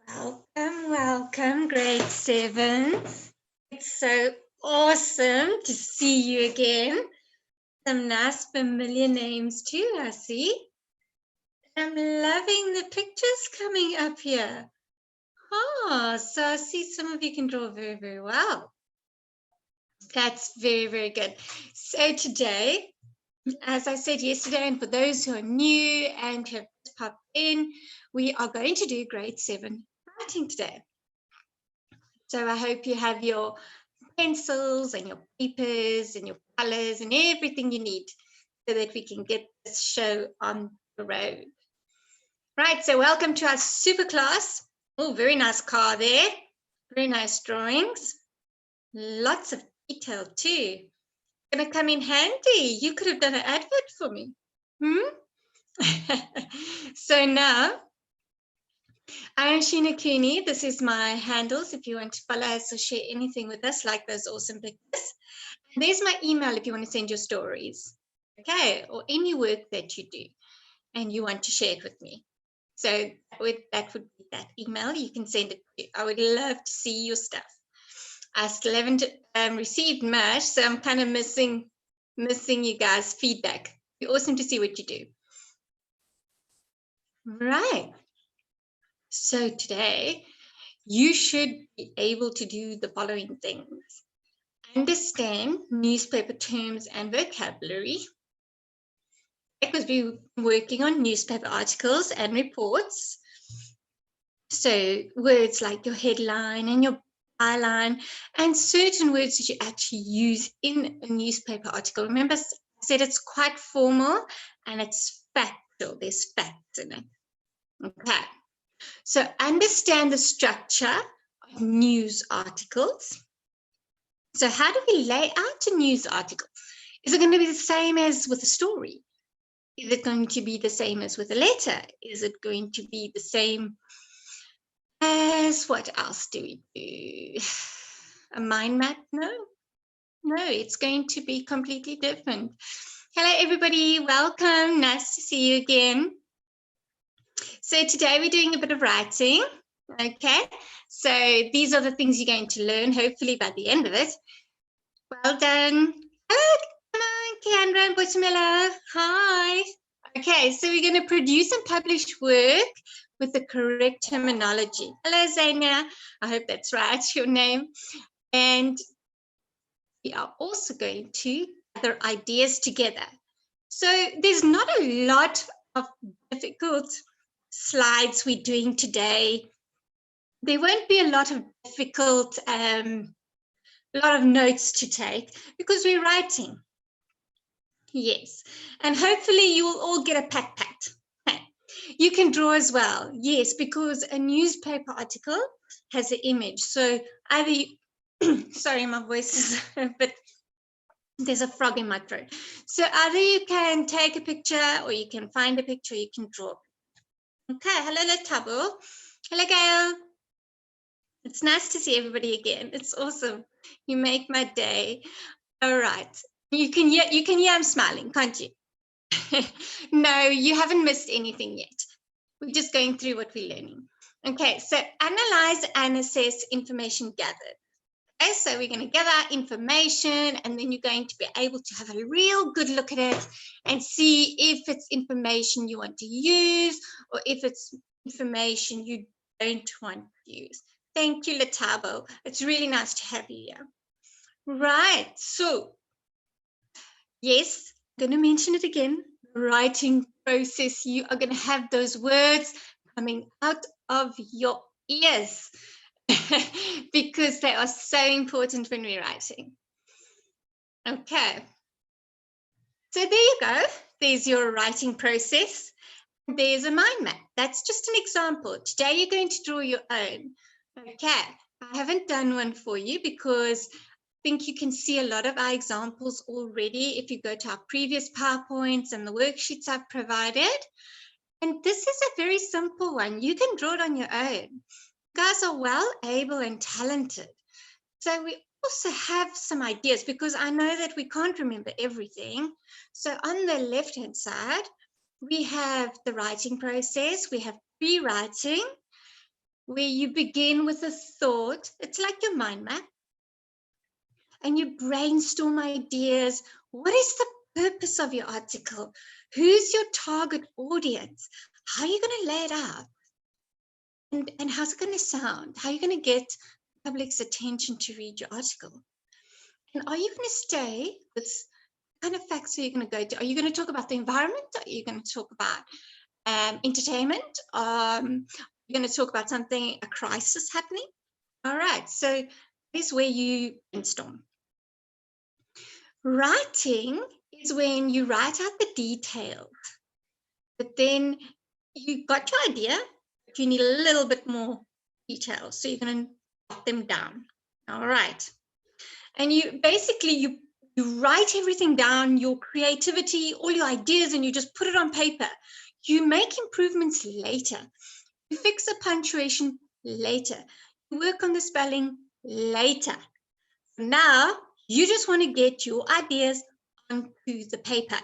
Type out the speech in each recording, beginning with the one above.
Welcome, welcome, grade 7. It's so awesome to see you again. Some nice familiar names too, I see. I'm loving the pictures coming up here. So I see some of you can draw very, very well. That's very, very good. So today, as I said yesterday, and for those who are new and have just popped in, we are going to do grade 7 writing today. So I hope you have your pencils and your papers and your colors and everything you need so that we can get this show on the road. Right, so welcome to our super class. Oh, very nice car there. Very nice drawings. Lots of detail too. Gonna come in handy. You could have done an advert for me. So now, I am Sheena Cooney. This is my handles if you want to follow us or share anything with us, like those awesome pictures. And there's my email if you want to send your stories, okay, or any work that you do and you want to share it with me. So that would be that email. You can send it to. I would love to see your stuff. I still haven't received much, so I'm kind of missing you guys' feedback. It'd be awesome to see what you do. Right. So today, you should be able to do the following things. Understand newspaper terms and vocabulary, because we're working on newspaper articles and reports. So words like your headline and your byline and certain words that you actually use in a newspaper article. Remember, I said it's quite formal and it's factual. There's facts in it. Okay. So understand the structure of news articles. So how do we lay out a news article? Is it going to be the same as with a story? Is it going to be the same as with a letter? Is it going to be the same as what else do we do? A mind map? No, it's going to be completely different. Hello, everybody. Welcome. Nice to see you again. So today we're doing a bit of writing. Okay, so these are the things you're going to learn, hopefully by the end of it. Well done. Oh, come on, Kendra and Buttermillo. Hi. Okay, so we're going to produce and publish work with the correct terminology. Hello, Zania. I hope that's right, your name. And we are also going to gather ideas together. So there's not a lot of difficult slides we're doing today. There won't be a lot of difficult, a lot of notes to take because we're writing. Yes, and hopefully you will all get a pat. You can draw as well, yes, because a newspaper article has an image. So either you, sorry, my voice is a bit, there's a frog in my throat. So either you can take a picture or you can find a picture, you can draw. Okay, hello, Letabo. Hello, Gail. It's nice to see everybody again. It's awesome. You make my day. All right. You can hear I'm smiling, can't you? No, you haven't missed anything yet. We're just going through what we're learning. Okay, so analyze and assess information gathered. Okay, so we're going to gather information and then you're going to be able to have a real good look at it and see if it's information you want to use or if it's information you don't want to use. Thank you, Letabo. It's really nice to have you here. Right, so yes, I'm going to mention it again. Writing process, you are going to have those words coming out of your ears because they are so important when we're writing. Okay, so there you go. There's your writing process. There's a mind map. That's just an example. Today you're going to draw your own. Okay, I haven't done one for you because I think you can see a lot of our examples already if you go to our previous PowerPoints and the worksheets I've provided. And this is a very simple one. You can draw it on your own. You guys are well able and talented. So we also have some ideas because I know that we can't remember everything. So on the left-hand side, we have the writing process. We have pre-writing. where you begin with a thought. It's like your mind map, and you brainstorm ideas. What is the purpose of your article? Who's your target audience? How are you going to lay it out? And how's it going to sound? How are you going to get public's attention to read your article? And are you going to stay with kind of facts are you going to go to? Are you going to talk about the environment? Are you going to talk about entertainment? You're going to talk about something, a crisis happening? All right, so this is where you brainstorm. Writing is when you write out the details, but then you got your idea, but you need a little bit more details. So you're going to jot them down. All right. And you basically, you write everything down, your creativity, all your ideas, and you just put it on paper. You make improvements later. You fix the punctuation later. You work on the spelling later. Now, you just want to get your ideas onto the paper.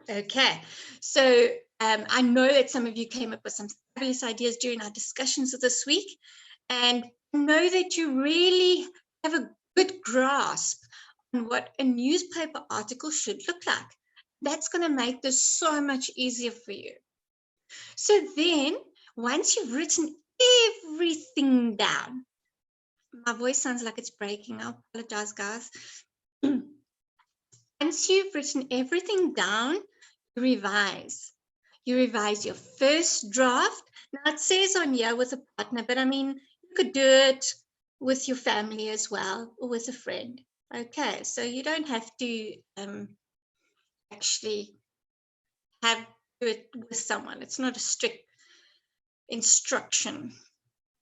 Okay, so I know that some of you came up with some fabulous ideas during our discussions of this week, and know that you really have a good grasp on what a newspaper article should look like. That's going to make this so much easier for you. So then, once you've written everything down, my voice sounds like it's breaking. I apologize, guys. Once you've written everything down, you revise. You revise your first draft. Now it says on here with a partner, but I mean, you could do it with your family as well, or with a friend. Okay, so you don't have to actually do it with someone. It's not a strict instruction.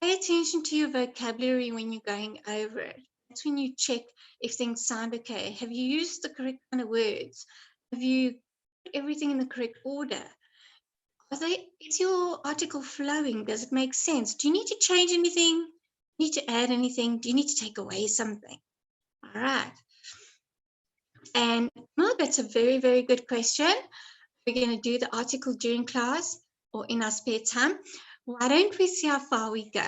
Pay attention to your vocabulary when you're going over it. That's when you check if things sound okay. Have you used the correct kind of words? Have you put everything in the correct order? Is your article flowing? Does it make sense? Do you need to change anything? Do you need to add anything? Do you need to take away something? All right. And well, that's a very, very good question. We're going to do the article during class or in our spare time. Why don't we see how far we go?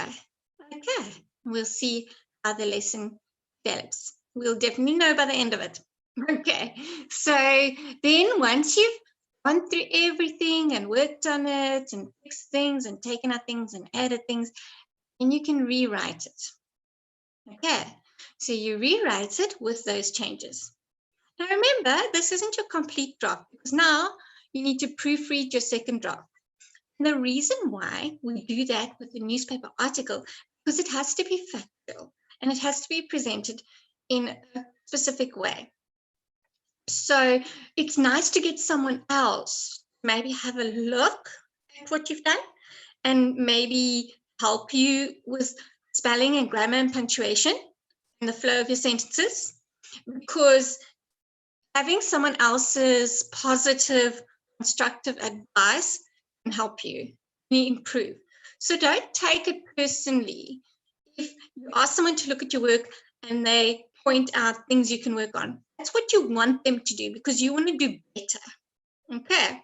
Okay, we'll see how the lesson develops. We'll definitely know by the end of it. Okay, so then once you've gone through everything and worked on it and fixed things and taken out things and added things, then you can rewrite it. Okay, so you rewrite it with those changes. Now remember, this isn't your complete draft because now you need to proofread your second draft. And the reason why we do that with the newspaper article, because it has to be factual and it has to be presented in a specific way. So it's nice to get someone else, maybe have a look at what you've done and maybe help you with spelling and grammar and punctuation and the flow of your sentences, because having someone else's positive, constructive advice can help you improve. So don't take it personally. If you ask someone to look at your work and they point out things you can work on, that's what you want them to do because you want to do better. Okay.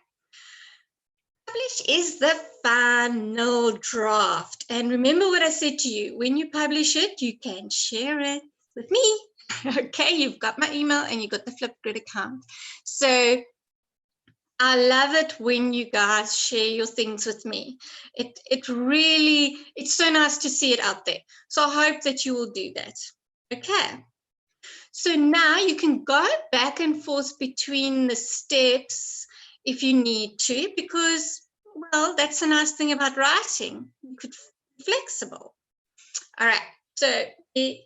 Publish is the final draft. And remember what I said to you, when you publish it, you can share it with me. Okay, you've got my email and you've got the Flipgrid account. So I love it when you guys share your things with me. It's so nice to see it out there. So I hope that you will do that. Okay. So now you can go back and forth between the steps if you need to, because, well, that's a nice thing about writing. You could be flexible. All right. So it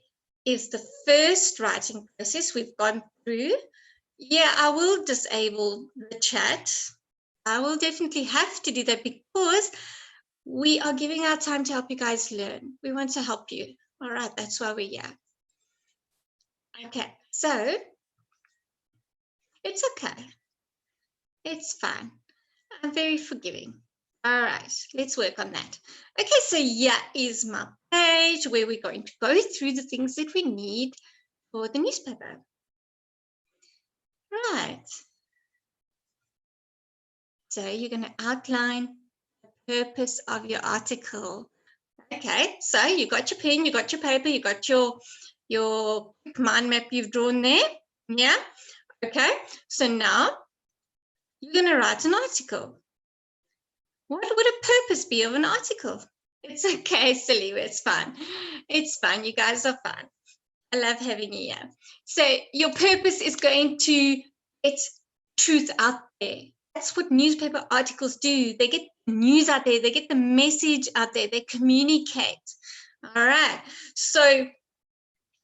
is the first writing process we've gone through. Yeah, I will disable the chat. I will definitely have to do that because we are giving our time to help you guys learn. We want to help you. All right, that's why we're here. Okay, so it's okay. It's fine. I'm very forgiving. All right, let's work on that. Okay, so here is my page where we're going to go through the things that we need for the newspaper. Right. So you're going to outline the purpose of your article. Okay, so you got your pen, you got your paper, you got your mind map you've drawn there. Yeah. Okay. So now you're going to write an article. What would a purpose be of an article? It's okay, silly. It's fun. It's fun. You guys are fun. I love having you here. So your purpose is going to get truth out there. That's what newspaper articles do. They get news out there. They get the message out there. They communicate. All right. So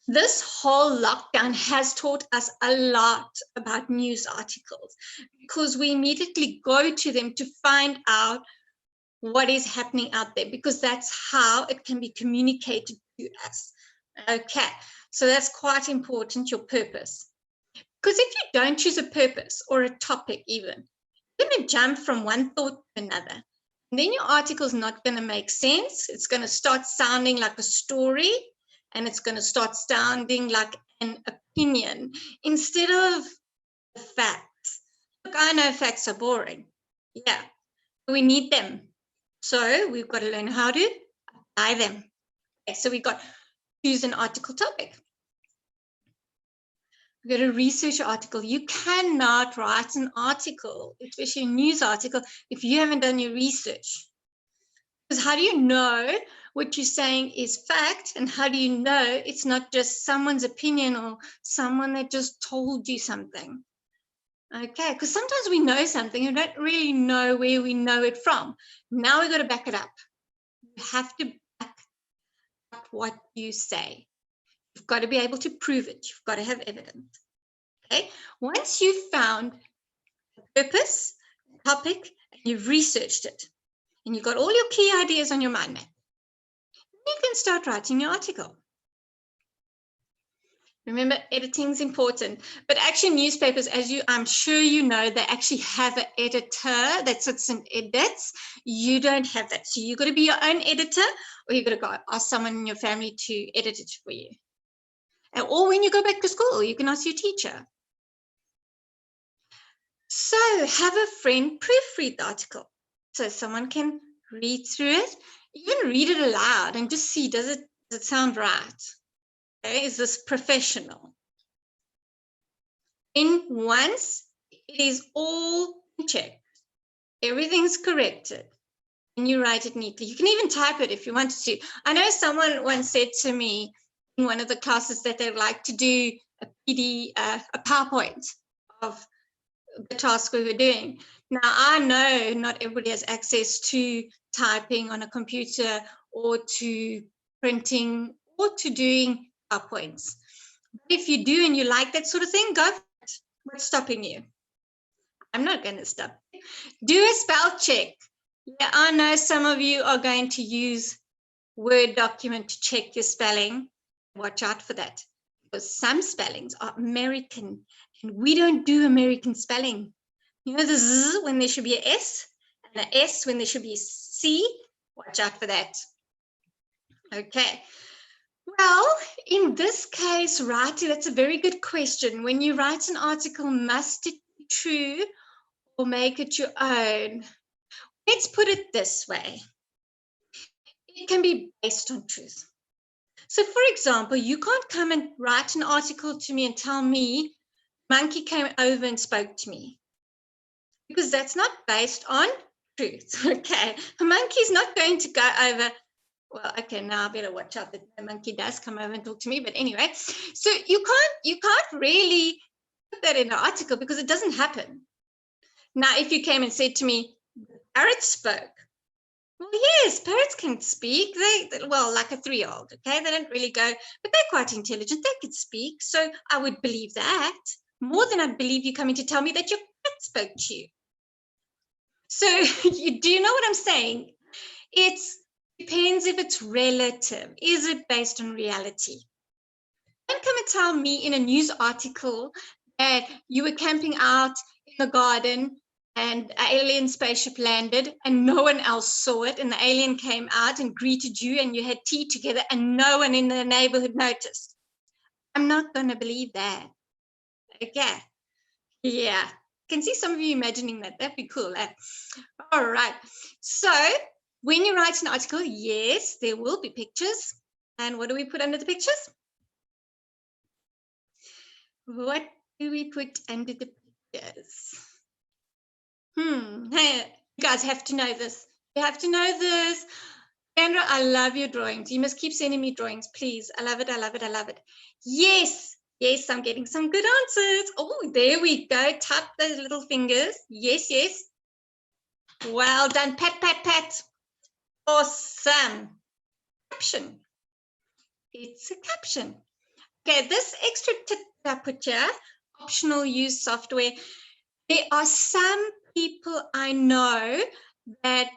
this whole lockdown has taught us a lot about news articles because we immediately go to them to find out what is happening out there, because that's how it can be communicated to us. Okay, so that's quite important, your purpose. Because if you don't choose a purpose or a topic even, you're going to jump from one thought to another. And then your article is not going to make sense. It's going to start sounding like a story, and it's going to start sounding like an opinion instead of the facts. Look, I know facts are boring. Yeah, we need them. So we've got to learn how to apply them. Okay, so we've got choose an article topic. We've got to research article. You cannot write an article, especially a news article, if you haven't done your research. Because how do you know what you're saying is fact? And how do you know it's not just someone's opinion or someone that just told you something? Okay, because sometimes we know something and don't really know where we know it from. Now we've got to back it up. You have to back up what you say. You've got to be able to prove it. You've got to have evidence. Okay, once you've found a purpose, a topic, and you've researched it, and you've got all your key ideas on your mind map, you can start writing your article. Remember, editing is important, but actually newspapers, as I'm sure you know, they actually have an editor that sits and edits. You don't have that. So you've got to be your own editor, or you've got to go ask someone in your family to edit it for you. Or when you go back to school, you can ask your teacher. So have a friend proofread the article so someone can read through it, even read it aloud and just see, does it sound right? Okay, is this professional? And once it is all checked, everything's corrected, and you write it neatly. You can even type it if you wanted to. I know someone once said to me in one of the classes that they'd like to do a PowerPoint of the task we were doing. Now, I know not everybody has access to typing on a computer or to printing or to doing PowerPoints. If you do and you like that sort of thing, go for it. What's stopping you? I'm not going to stop. Do a spell check. Yeah, I know some of you are going to use Word document to check your spelling. Watch out for that, because some spellings are American and we don't do American spelling. You know, the Z when there should be an S and an S when there should be a C. Watch out for that. Okay. Well, in this case, writing, that's a very good question. When you write an article, must it be true or make it your own? Let's put it this way. It can be based on truth. So, for example, you can't come and write an article to me and tell me monkey came over and spoke to me, because that's not based on truth. Okay, a monkey's not going to go over. Well, okay, now I better watch out that the monkey does come over and talk to me. But anyway, so you can't really put that in an article because it doesn't happen. Now, if you came and said to me, parrot spoke. Well, yes, parrots can speak. Well, like a 3-year-old, okay? They don't really go, but they're quite intelligent. They could speak. So I would believe that more than I'd believe you coming to tell me that your cat spoke to you. So do you know what I'm saying? It depends if it's relative. Is it based on reality? Don't come and tell me in a news article that you were camping out in the garden and an alien spaceship landed and no one else saw it, and the alien came out and greeted you and you had tea together and no one in the neighborhood noticed. I'm not going to believe that. Okay. Yeah. I can see some of you imagining that. That'd be cool. Eh? All right. So When you write an article, yes, there will be pictures. And what do we put under the pictures? What do we put under the pictures? Hey, you guys have to know this. You have to know this. Sandra, I love your drawings. You must keep sending me drawings, please. I love it. I love it. I love it. Yes. Yes, I'm getting some good answers. Oh, there we go. Tap those little fingers. Yes, yes. Well done. Pat, pat, pat. Awesome. Caption. It's a caption. Okay, this extra tip that I put here, optional use software. There are some people I know that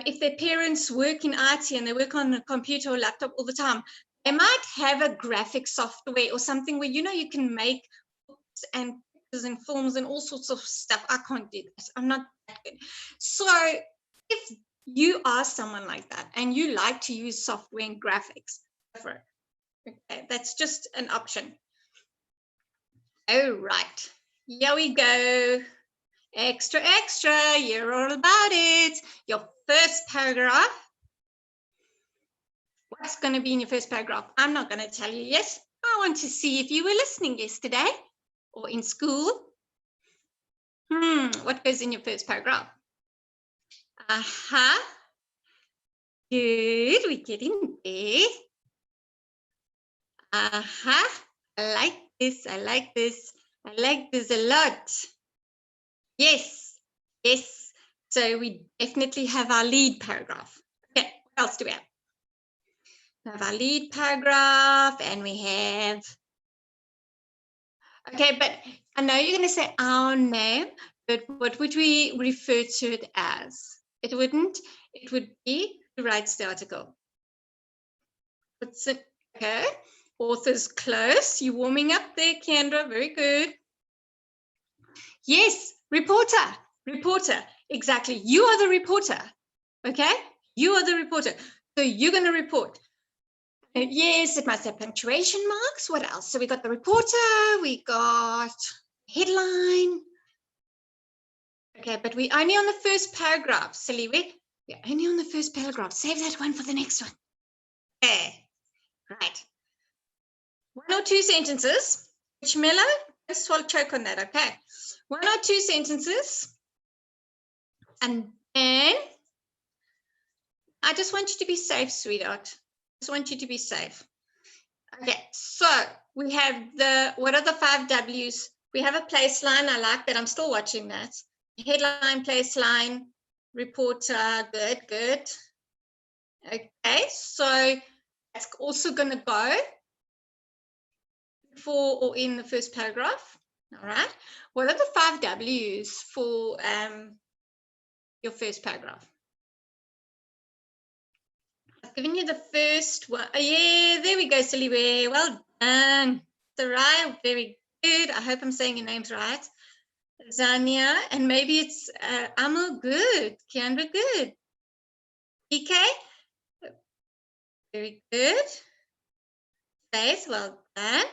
if their parents work in IT and they work on a computer or laptop all the time, they might have a graphic software or something where, you know, you can make books and pictures and films and all sorts of stuff. I can't do this. I'm not that good. So if you are someone like that and you like to use software and graphics, go for it. Okay, that's just an option. All right, here we go. Extra, extra, you're all about it. Your first paragraph. What's going to be in your first paragraph? I'm not going to tell you yet. I want to see if you were listening yesterday or in school. What goes in your first paragraph? Aha. Good, we're getting there. Aha. I like this, I like this. I like this a lot. Yes, yes. So we definitely have our lead paragraph. Okay, what else do we have? We have our lead paragraph and we have, okay, but I know you're going to say our name, but what would we refer to it as? It wouldn't, it would be who writes the article. What's it? Okay, author's close. You're warming up there, Kendra, very good. Yes, reporter, reporter, exactly. You are the reporter, okay? You are the reporter. So you're going to report. Yes, it must have punctuation marks. What else? So we got the reporter, we got headline. Okay, but we're only on the first paragraph, silly. We're only on the first paragraph. Save that one for the next one. Okay, right. One or two sentences. Which Mello? Let's choke on that, okay? One or two sentences. And then I just want you to be safe, sweetheart. I just want you to be safe. Okay, so we have what are the 5 W's? We have a Placeline. I like that. I'm still watching that. Headline, Placeline, reporter. Good, good. Okay, so that's also going to go before or in the first paragraph. All right. What are the 5 W's for your first paragraph? I've given you the first one. Oh, yeah, there we go, Silly Way. Well done. Sarai, very good. I hope I'm saying your names right. Zania, and maybe it's Amal, good. Kiandra, good. EK, very good. Faith, well done.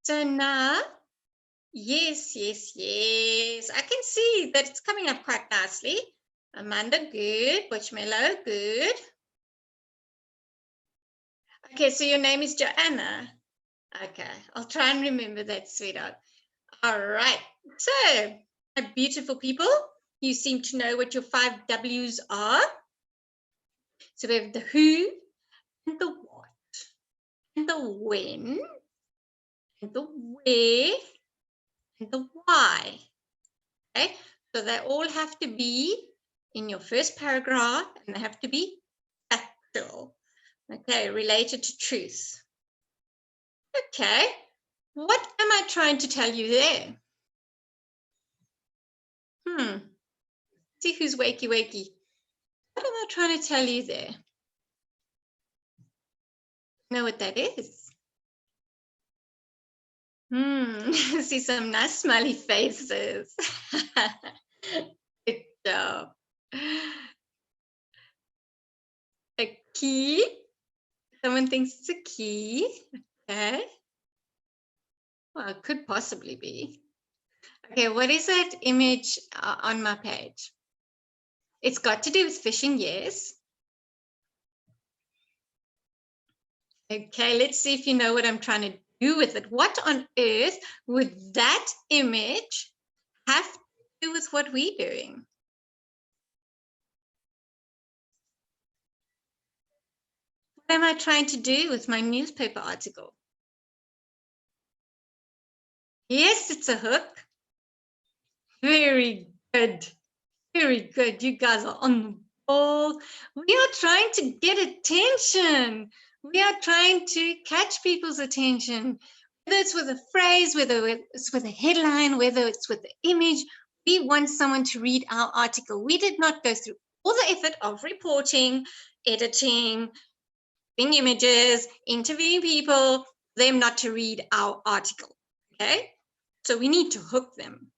So now, yes, yes, yes. I can see that it's coming up quite nicely. Amanda, good. Bushmello, good. Okay, so your name is Joanna. Okay, I'll try and remember that, sweetheart. All right, so my beautiful people, you seem to know what your 5 W's are. So we have the who, and the what, and the when, and the where, and the why. Okay, so they all have to be in your first paragraph, and they have to be factual. Okay, related to truth. Okay, what am I trying to tell you there? See who's wakey wakey. What am I trying to tell you there? Know what that is? See some nice smiley faces. Good job. A key. Someone thinks it's a key. Okay. Well, it could possibly be. Okay, what is that image on my page? It's got to do with fishing, yes. Okay, let's see if you know what I'm trying to do with it. What on earth would that image have to do with what we're doing? What am I trying to do with my newspaper article? Yes, it's a hook. Very good. Very good. You guys are on the ball. We are trying to get attention. We are trying to catch people's attention, whether it's with a phrase, whether it's with a headline, whether it's with the image. We want someone to read our article. We did not go through all the effort of reporting, editing, doing images, interviewing people, them not to read our article. Okay? So we need to hook them.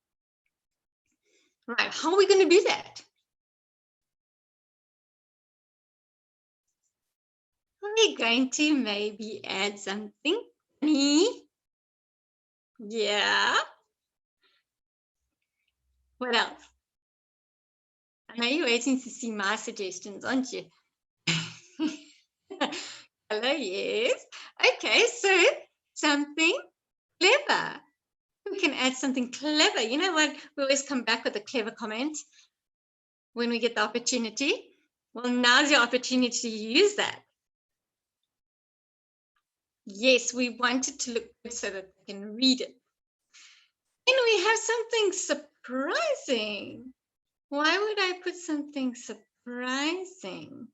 Right. How are we going to do that? We're going to maybe add something funny. Yeah. What else? I know you're waiting to see my suggestions, aren't you? Hello, yes. Okay, so something clever. We can add something clever. You know what? We always come back with a clever comment when we get the opportunity. Well, now's your opportunity to use that. Yes, we want it to look good so that we can read it. And we have something surprising. Why would I put something surprising?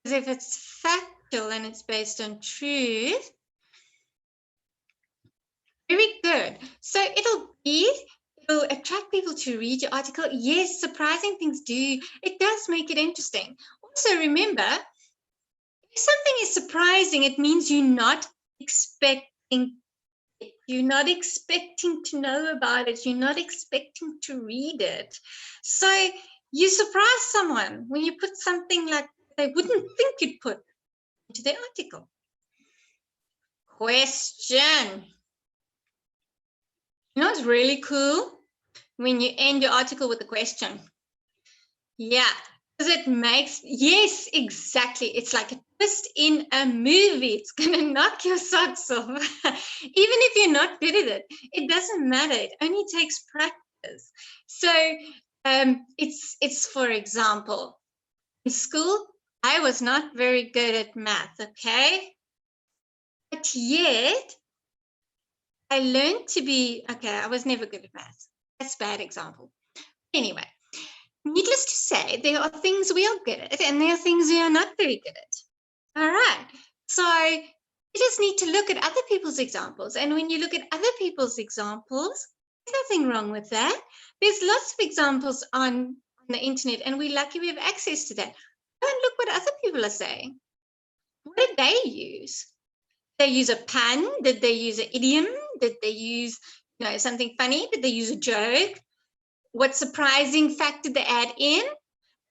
Because if it's factual and it's based on truth, very good. So it'll attract people to read your article. Yes, surprising things do. It does make it interesting. Also, remember, if something is surprising, it means you're not expecting it. You're not expecting to know about it. You're not expecting to read it. So you surprise someone when you put something like they wouldn't think you'd put into their article. Question. You know what's really cool? When you end your article with a question. Yeah, because it makes, yes, exactly. It's like a twist in a movie. It's going to knock your socks off. Even if you're not good at it, it doesn't matter. It only takes practice. So it's for example, in school, I was not very good at math, okay? But yet, I learned to be, okay, I was never good at math. That's a bad example. Anyway, needless to say, there are things we are good at and there are things we are not very good at. All right. So you just need to look at other people's examples. And when you look at other people's examples, there's nothing wrong with that. There's lots of examples on the internet, and we're lucky we have access to that. Go and look what other people are saying. What did they use? Did they use a pun? Did they use an idiom? Did they use, something funny? Did they use a joke? What surprising fact did they add in?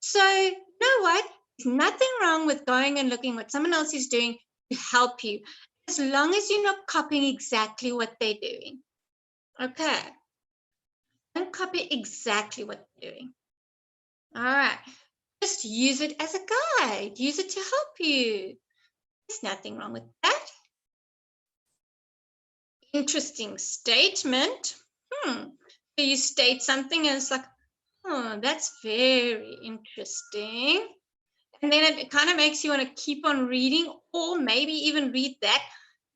So, you know what? There's nothing wrong with going and looking what someone else is doing to help you, as long as you're not copying exactly what they're doing. Okay. Don't copy exactly what they're doing. All right. Just use it as a guide. Use it to help you. There's nothing wrong with that. Interesting statement. So you state something and it's like, oh, that's very interesting. And then it kind of makes you want to keep on reading, or maybe even read that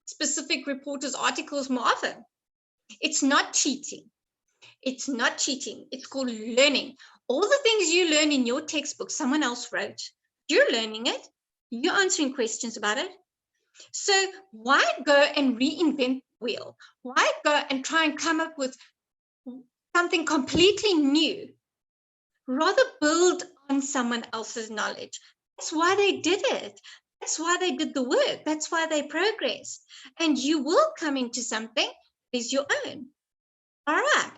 specific reporter's articles more often. It's not cheating. It's not cheating. It's called learning. All the things you learn in your textbook, someone else wrote. You're learning it. You're answering questions about it. So why go and reinvent the wheel? Why go and try and come up with something completely new? Rather build on someone else's knowledge. That's why they did it. That's why they did the work. That's why they progressed. And you will come into something that is your own. All right.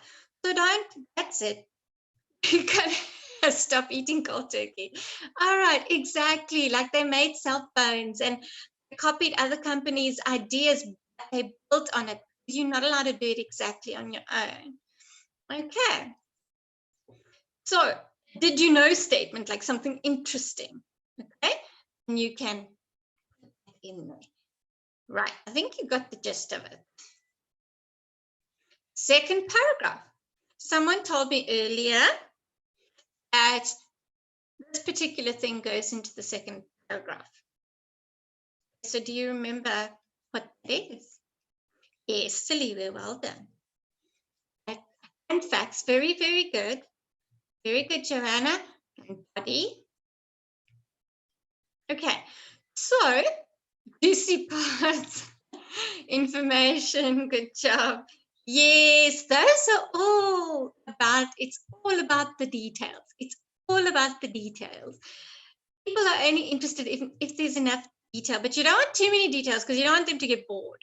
So that's it. You gotta stop eating cold turkey. All right, exactly. Like they made cell phones and copied other companies' ideas, but they built on it. You're not allowed to do it exactly on your own. Okay. So, did you know statement, like something interesting? Okay. And you can put that in there. Right. I think you got the gist of it. Second paragraph. Someone told me earlier that this particular thing goes into the second paragraph. So do you remember what that is? Yes, silly, well done. And facts, very, very good. Very good, Joanna. And body. Okay, so juicy parts, information, good job. Yes, those are all about, it's all about the details. It's all about the details. People are only interested if there's enough detail, but you don't want too many details because you don't want them to get bored.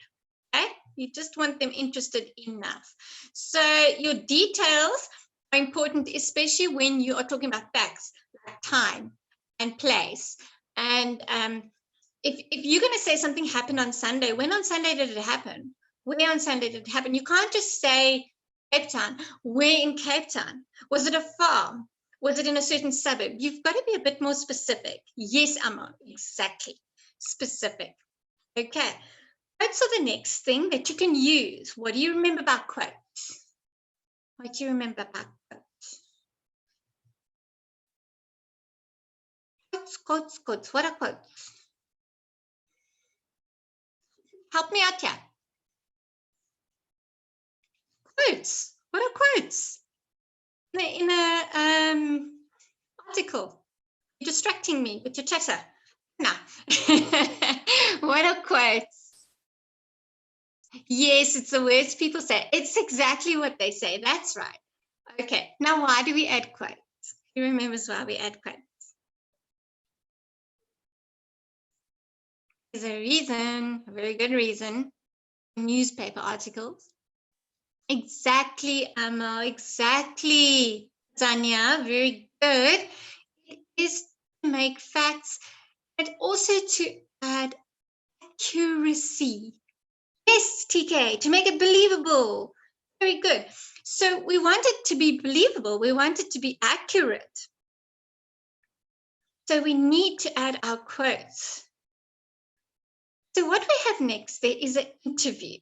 Okay? You just want them interested enough. So your details are important, especially when you are talking about facts, like time and place. And if you're going to say something happened on Sunday, when on Sunday did it happen? Where on Sunday did it happen? You can't just say Cape Town. Where in Cape Town? Was it a farm? Was it in a certain suburb? You've got to be a bit more specific. Yes, Amma, exactly. Specific. Okay. Quotes are the next thing that you can use. What do you remember about quotes? What do you remember about quotes? Quotes, quotes. What are quotes? Help me out here. Quotes. What are quotes? In a article. You're distracting me with your chatter. No. What are quotes? Yes, it's the words people say. It's exactly what they say. That's right. Okay. Now, why do we add quotes? Who remembers why we add quotes? There's a reason, a very good reason. Newspaper articles. Exactly, Amma. Exactly. Tanya, very good. It is to make facts and also to add accuracy. Yes, TK, to make it believable. Very good. So we want it to be believable. We want it to be accurate. So we need to add our quotes. So what we have next there is an interview.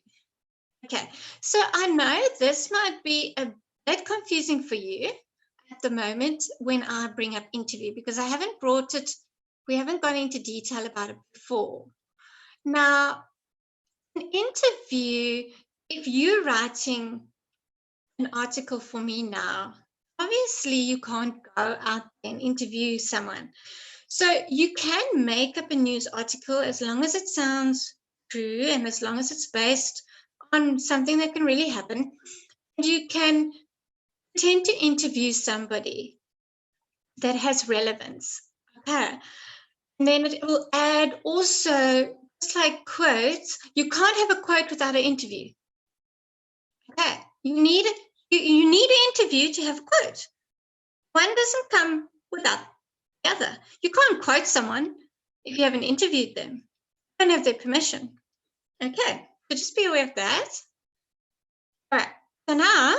Okay, so I know this might be a bit confusing for you at the moment when I bring up interview because I haven't we haven't gone into detail about it before. Now, an interview, if you're writing an article for me now, obviously you can't go out and interview someone. So you can make up a news article as long as it sounds true and as long as it's based on something that can really happen. And you can tend to interview somebody that has relevance. Okay. And then it will add also, just like quotes, you can't have a quote without an interview. Okay. You need an interview to have a quote. One doesn't come without the other. You can't quote someone if you haven't interviewed them. You don't have their permission. Okay. So just be aware of that. All right. So now,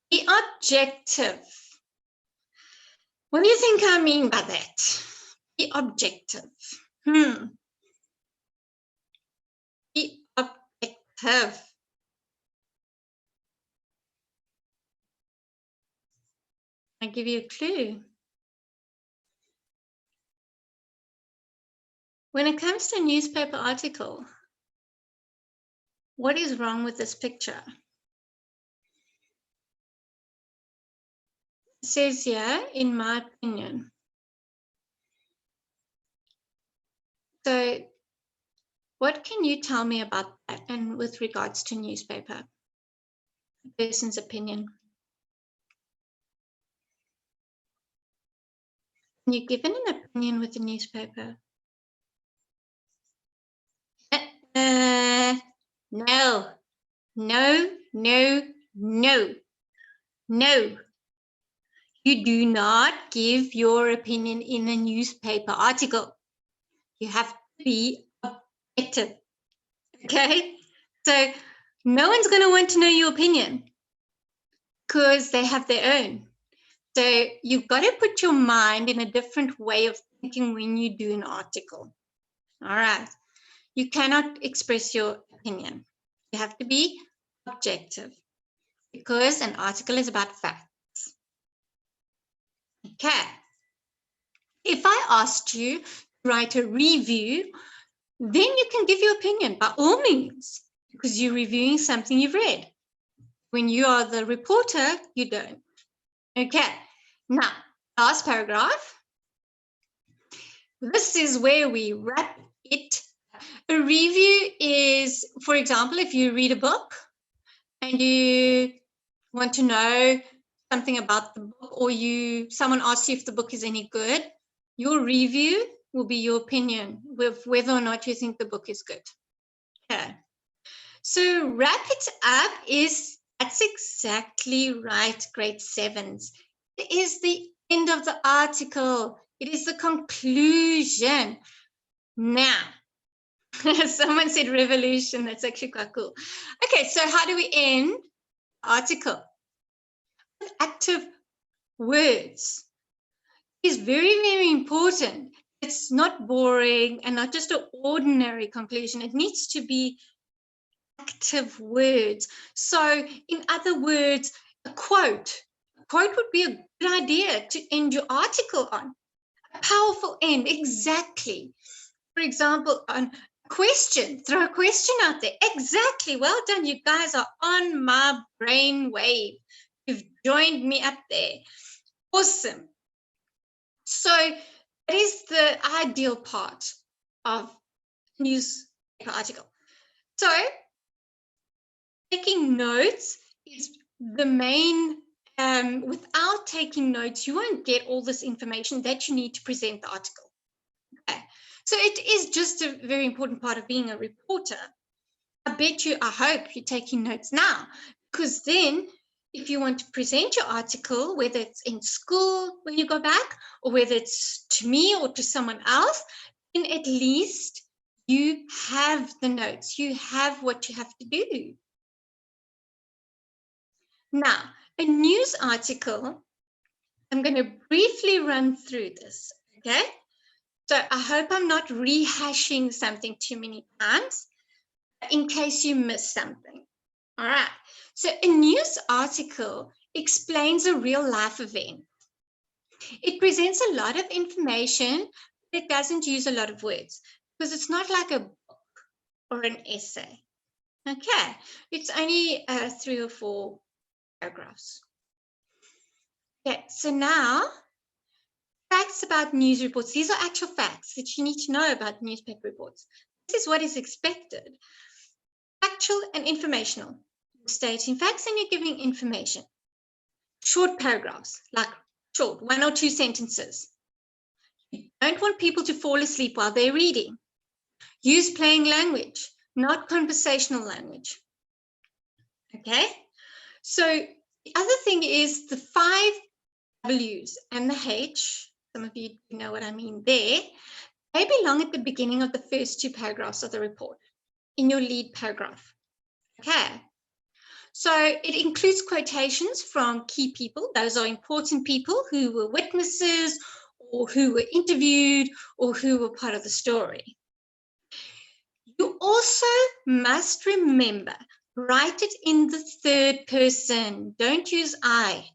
be objective. What do you think I mean by that? Be objective. Be objective. I'll give you a clue. When it comes to a newspaper article, what is wrong with this picture? It says here, in my opinion. So what can you tell me about that and with regards to newspaper? A person's opinion. Can you give an opinion with the newspaper? No, no, no, no, no. You do not give your opinion in a newspaper article. You have to be objective. Okay? So no one's going to want to know your opinion. because they have their own. So you've got to put your mind in a different way of thinking when you do an article. All right. You cannot express your opinion. You have to be objective because an article is about facts. Okay. If I asked you to write a review, then you can give your opinion by all means because you're reviewing something you've read. When you are the reporter, you don't. Okay. Now, last paragraph. This is where we wrap it. A review is, for example, if you read a book and you want to know something about the book, or someone asks you if the book is any good, your review will be your opinion with whether or not you think the book is good. Okay. So wrap it up that's exactly right, grade 7s. It is the end of the article. It is the conclusion. Now, someone said revolution. That's actually quite cool. Okay, so how do we end the article? With active words. It's very, very important. It's not boring and not just an ordinary conclusion. It needs to be active words. So, in other words, a quote would be a good idea to end your article on. A powerful end, exactly. For example, on question, throw a question out there. Exactly. Well done. You guys are on my brain wave. You've joined me up there. Awesome. So that is the ideal part of newspaper article. So taking notes is the main, without taking notes, you won't get all this information that you need to present the article. Okay. So it is just a very important part of being a reporter. I hope you're taking notes now, because then if you want to present your article, whether it's in school when you go back, or whether it's to me or to someone else, then at least you have the notes. You have what you have to do. Now, a news article, I'm going to briefly run through this, okay? So I hope I'm not rehashing something too many times in case you missed something. All right. So a news article explains a real life event. It presents a lot of information, but it doesn't use a lot of words because it's not like a book or an essay. Okay. It's only 3 or 4 paragraphs. Okay. So now, facts about news reports. These are actual facts that you need to know about newspaper reports. This is what is expected. Factual and informational. You're stating facts and you're giving information. Short paragraphs, like short, 1 or 2 sentences. You don't want people to fall asleep while they're reading. Use plain language, not conversational language. Okay? So the other thing is the 5 W's and the H. Some of you know what I mean there. They belong at the beginning of the first 2 paragraphs of the report in your lead paragraph. Okay. So it includes quotations from key people. Those are important people who were witnesses or who were interviewed or who were part of the story. You also must remember, write it in the 3rd person. Don't use I.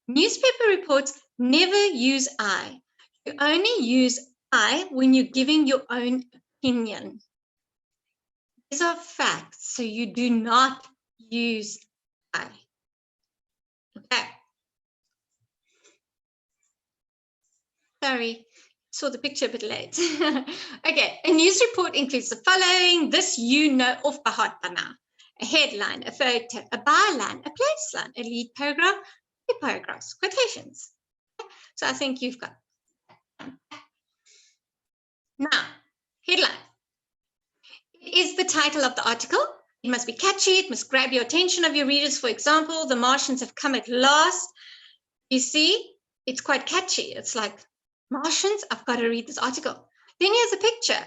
Newspaper reports never use I. You only use I when you're giving your own opinion. These are facts, so you do not use I. Okay. Sorry, saw the picture a bit late. Okay, a news report includes the following. This you know off by heart by now. A headline, a photo, a byline, a placeline, a lead paragraph, 2 paragraphs, quotations. So I think you've got now, headline. It is the title of the article. It must be catchy. It must grab your attention of your readers. For example, the Martians have come at last. You see, it's quite catchy. It's like, Martians, I've got to read this article. Then here's a picture.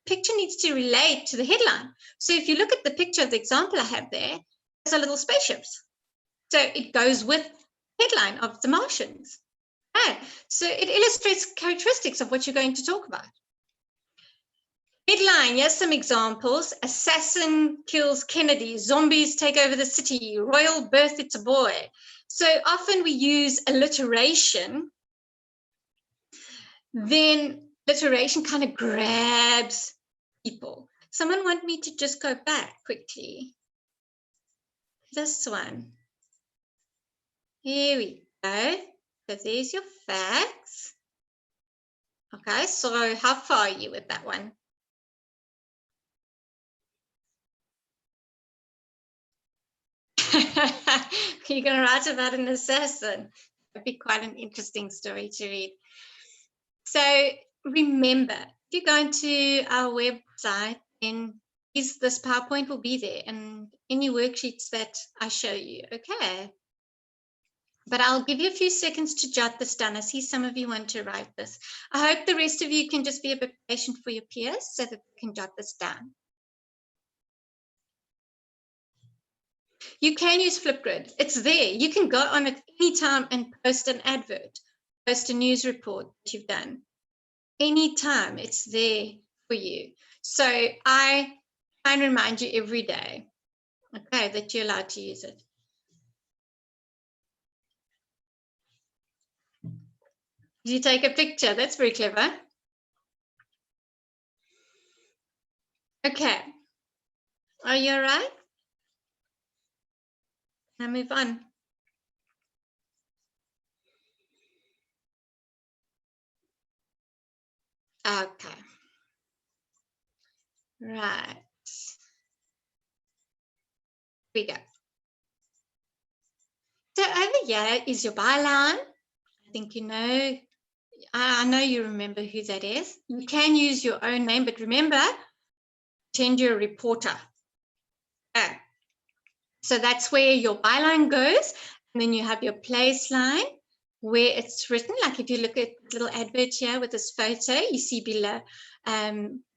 The picture needs to relate to the headline. So if you look at the picture of the example I have there, there's a little spaceships. So it goes with the headline of the Martians. Okay. So it illustrates characteristics of what you're going to talk about. Headline, here's some examples. Assassin kills Kennedy. Zombies take over the city. Royal birth, it's a boy. So often we use alliteration. Then alliteration kind of grabs people. Someone want me to just go back quickly. This one. Here we go. So there's your facts. Okay, so how far are you with that one? You're going to write about an assassin. It'd be quite an interesting story to read. So remember, if you go into our website, then this PowerPoint will be there and any worksheets that I show you, okay? But I'll give you a few seconds to jot this down. I see some of you want to write this. I hope the rest of you can just be a bit patient for your peers so that they can jot this down. You can use Flipgrid. It's there. You can go on it anytime and post an advert, post a news report that you've done. Anytime, it's there for you. So I try and remind you every day, okay, that you're allowed to use it. Did you take a picture? That's very clever. Okay. Are you all right? Now move on. Okay. Right. Here we go. So over here is your byline. I think you know, I know you remember who that is. You can use your own name, but remember, pretend you're a reporter. Okay. So that's where your byline goes. And then you have your place line where it's written. Like if you look at the little advert here with this photo, you see below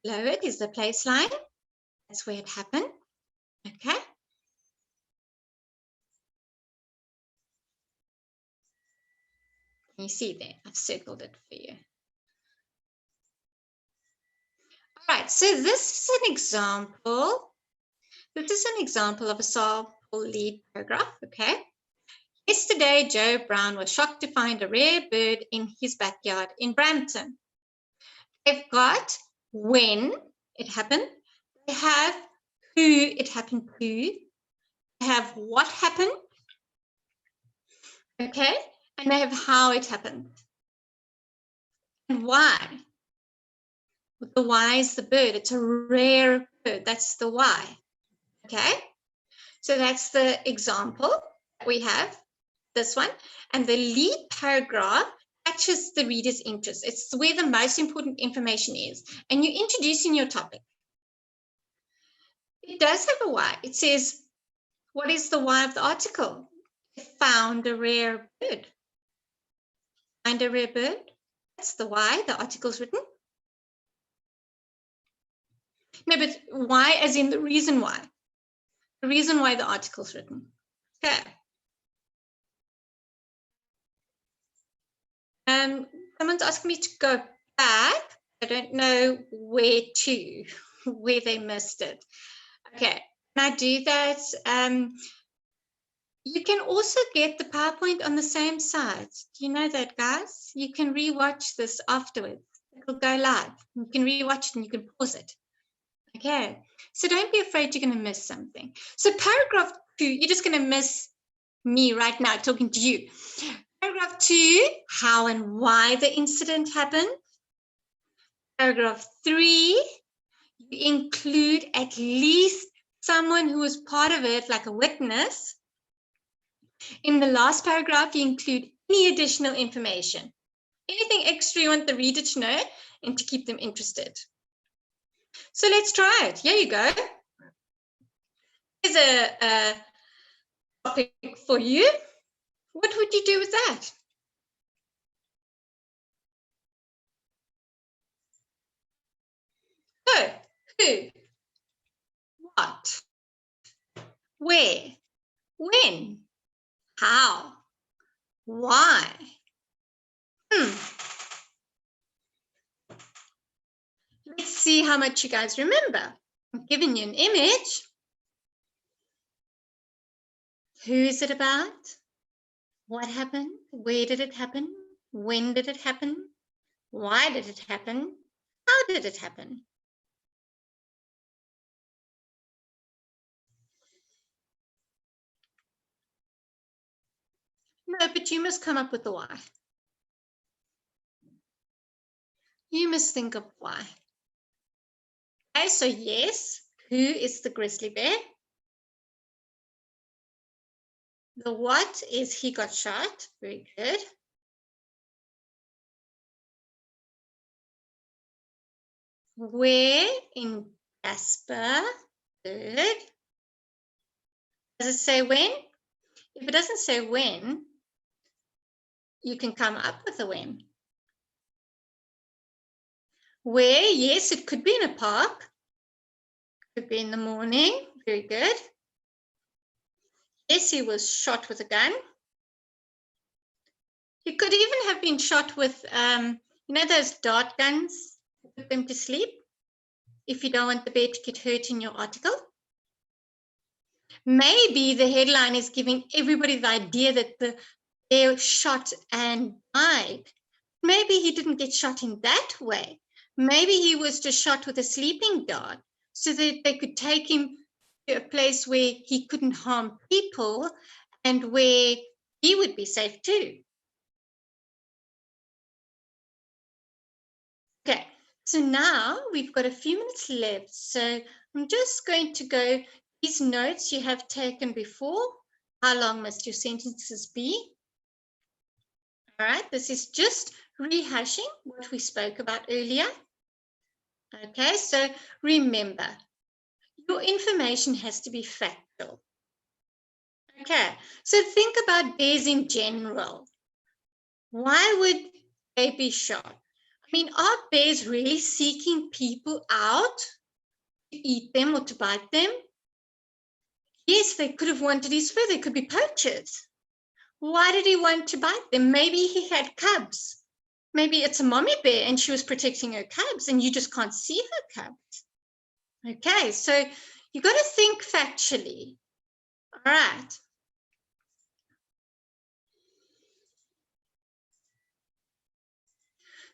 it is the place line. That's where it happened. Okay. You see there, I've circled it for you. All right, so this is an example. This is an example of a sample lead paragraph, okay? Yesterday, Joe Brown was shocked to find a rare bird in his backyard in Brampton. They've got when it happened, they have who it happened to, they have what happened, okay? And they have how it happened. And why? The why is the bird. It's a rare bird. That's the why, okay? So that's the example we have, this one. And the lead paragraph catches the reader's interest. It's where the most important information is. And you're introducing your topic. It does have a why. It says, what is the why of the article? It found a rare bird. Find a rare bird. That's the why the article's written. No, but why as in the reason why. The reason why the article's written. Okay. Someone's asking me to go back. I don't know where to, where they missed it. Okay, can I do that? You can also get the PowerPoint on the same site. Do you know that, guys? You can rewatch this afterwards. It'll go live. You can rewatch it and you can pause it. Okay, so don't be afraid you're going to miss something. So paragraph 2, you're just going to miss me right now talking to you. Paragraph 2, how and why the incident happened. Paragraph 3, you include at least someone who was part of it, like a witness. In the last paragraph, you include any additional information, anything extra you want the reader to know and to keep them interested. So let's try it. Here you go. Here's a topic for you. What would you do with that? So, who, what, where, when, How? Why? Let's see how much you guys remember. I'm giving you an image. Who is it about? What happened? Where did it happen? When did it happen? Why did it happen? How did it happen? No, but you must come up with the why. You must think of why. Okay, so yes, who is the grizzly bear? The what is he got shot. Very good. Where in Jasper? Good. Does it say when? If it doesn't say when, you can come up with a when. Where? Yes, it could be in a park. Could be in the morning. Very good. Yes, he was shot with a gun. He could even have been shot with, those dart guns, put them to sleep, if you don't want the bear to get hurt in your article. Maybe the headline is giving everybody the idea that the bear shot and died. Maybe he didn't get shot in that way. Maybe he was just shot with a sleeping dart so that they could take him to a place where he couldn't harm people and where he would be safe too. Okay, so now we've got a few minutes left. So I'm just going to go, these notes you have taken before. How long must your sentences be? All right, this is just rehashing what we spoke about earlier. Okay, so remember, your information has to be factual. Okay, so think about bears in general. Why would they be shot? I mean, are bears really seeking people out to eat them or to bite them? Yes, they could have wanted his fur. They could be poachers. Why did he want to bite them? Maybe he had cubs. Maybe it's a mommy bear and she was protecting her cubs and you just can't see her cubs. Okay, so you've got to think factually. All right.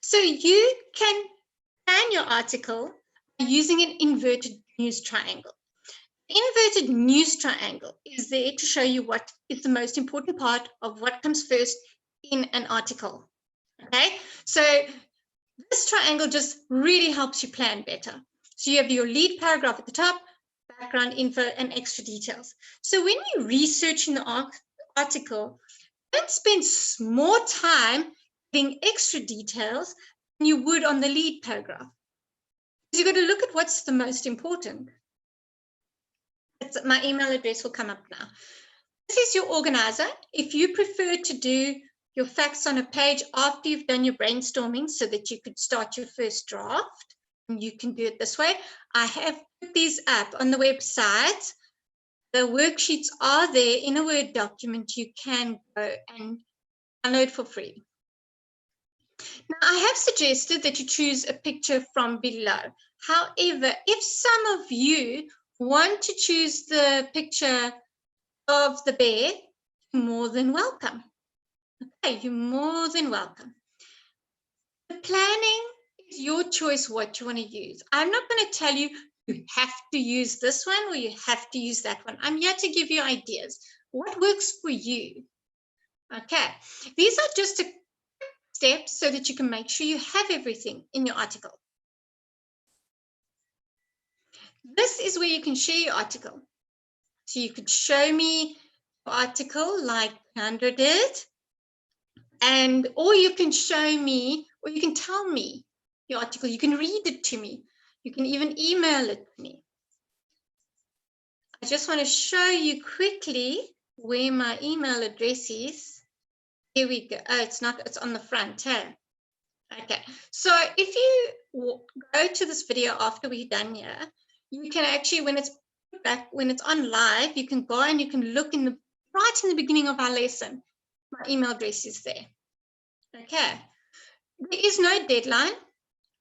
So you can plan your article by using an inverted news triangle. The inverted news triangle is there to show you what is the most important part of what comes first in an article. Okay, so this triangle just really helps you plan better. So you have your lead paragraph at the top, background info, and extra details. So when you research in the article, don't spend more time getting extra details than you would on the lead paragraph. Because you've got to look at what's the most important. My email address will come up now. This is your organizer. If you prefer to do your facts on a page after you've done your brainstorming so that you could start your first draft, and you can do it this way. I have put these up on the website. The worksheets are there in a Word document. You can go and download for free. Now, I have suggested that you choose a picture from below. However, if some of you want to choose the picture of the bear, you're more than welcome. Okay, you're more than welcome. The planning is your choice what you want to use. I'm not going to tell you you have to use this one or you have to use that one. I'm here to give you ideas. What works for you? Okay, these are just steps so that you can make sure you have everything in your article. This is where you can share your article. So you could show me your article like Sandra did, or you can show me, or you can tell me your article. You can read it to me. You can even email it to me. I just want to show you quickly where my email address is. Here we go. Oh, it's not, it's on the front. Hey? Okay. So if you go to this video after we're done here, you can actually, when it's on live, you can go and you can look in the right in the beginning of our lesson. My email address is there. Okay. There is no deadline.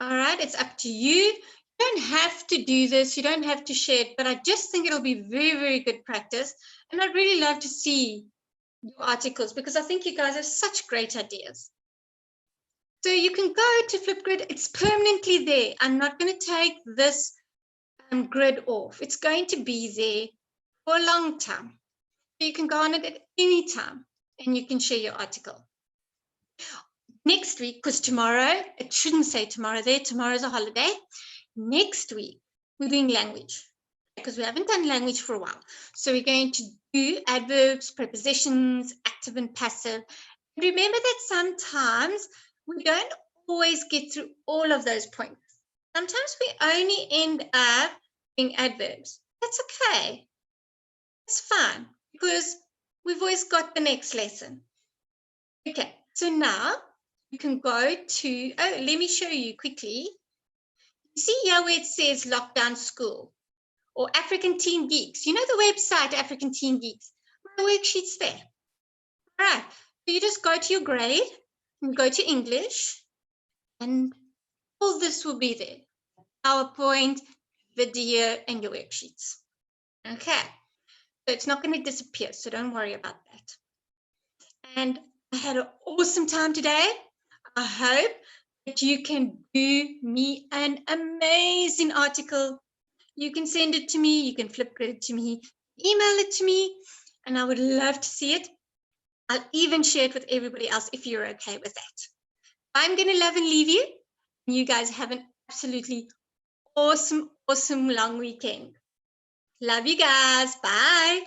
All right. It's up to you. You don't have to do this. You don't have to share it, but I just think it'll be very, very good practice. And I'd really love to see your articles because I think you guys have such great ideas. So you can go to Flipgrid. It's permanently there. I'm not going to take this grid off. It's going to be there for a long time. You can go on it at any time and you can share your article. Next week, because tomorrow, it shouldn't say tomorrow there, tomorrow's a holiday. Next week, we're doing language because we haven't done language for a while. So we're going to do adverbs, prepositions, active and passive. And remember that sometimes we don't always get through all of those points. Sometimes we only end up doing adverbs. That's okay. It's fine because we've always got the next lesson. Okay, so now you can go to, let me show you quickly. You see here where it says Lockdown School or African Teen Geeks. You know the website, African Teen Geeks? My worksheet's there. All right, so you just go to your grade and go to English and all this will be there. PowerPoint, video, and your worksheets. Okay, so it's not going to disappear, so don't worry about that. And I had an awesome time today. I hope that you can do me an amazing article. You can send it to me, you can Flipgrid it to me, email it to me, and I would love to see it. I'll even share it with everybody else if you're okay with that. I'm going to love and leave you. You guys have an absolutely awesome, awesome long weekend. Love you guys. Bye.